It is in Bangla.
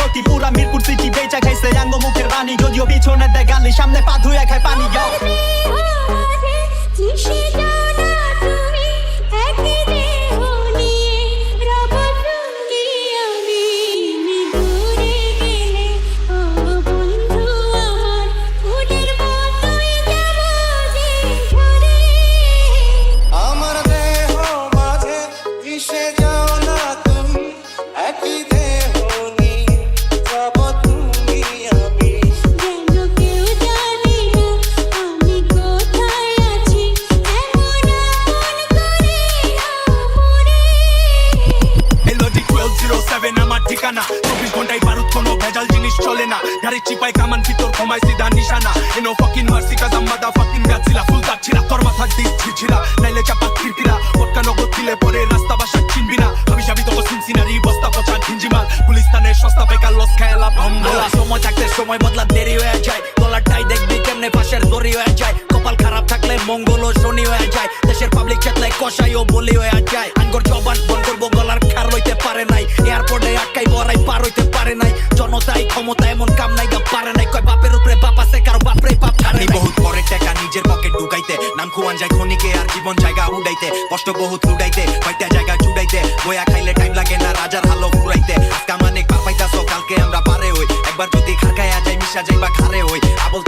কোটি পুরা মিরপুর সিটি বেচা খাইছে আঙ্গ মুখের বাণী যদিও পিছনে দেয় গালি সামনে পা ধুয়ে খায় পানি ঠিকানা 24 ঘন্টায় বারুদ কোনো ভেজাল জিনিস চলে না গাড়ি চিপাই কামান ভিতর ঘুমায় সিধা নিশানা এনো ফাকিং মার্সি কাজা মাদা ফাকিং গাছিলা ফুল তাচ্ছিলা তোর মাথা দিচ্ছি ছিলা নাইলে চাপা খিরকিরা পটকা নগদ দিলে পরে রাস্তা বাসা চিনবি না আমি যাবি তো সিনসিনারি বস্তা পচা ঘিঞ্জিমাল গুলিস্তানের সস্তা বেকার লস খেলা ভম্বলা সময় থাকতে সময় বদলা দেরি হয়ে যায় ডলারটাই দেখবি কেমনে পাশের দড়ি হয়ে যায় কপাল খারাপ থাকলে মঙ্গল ও শনি হয়ে যায় দেশের পাবলিক চেতলে কষাই ও বলি হয়ে যায় আঙ্গর জবান বন্ধ করবো গলার খার লইতে পারে নাই এয়ারপোর্টে আটকাই বড়াই পার হইতে পারে নাই জনতাই ক্ষমতা এমন কাম নাই গা পারে নাই কয় বাপের উপরে বাপ আছে কারো বাপরে বাপ ছাড়ে বহুত পরে টাকা নিজের পকেট ঢুকাইতে নাম খুয়ান যায় খনিকে আর জীবন জায়গা উড়াইতে কষ্ট বহুত লুড়াইতে কয়টা জায়গা জুড়াইতে বয়া খাইলে টাইম লাগে না রাজার হালো ফুরাইতে আজকে মানে পার পাইতাছো কালকে আমরা পারে হই একবার যদি খারকায়া যাই মিশা যাইবা খারে হই আবল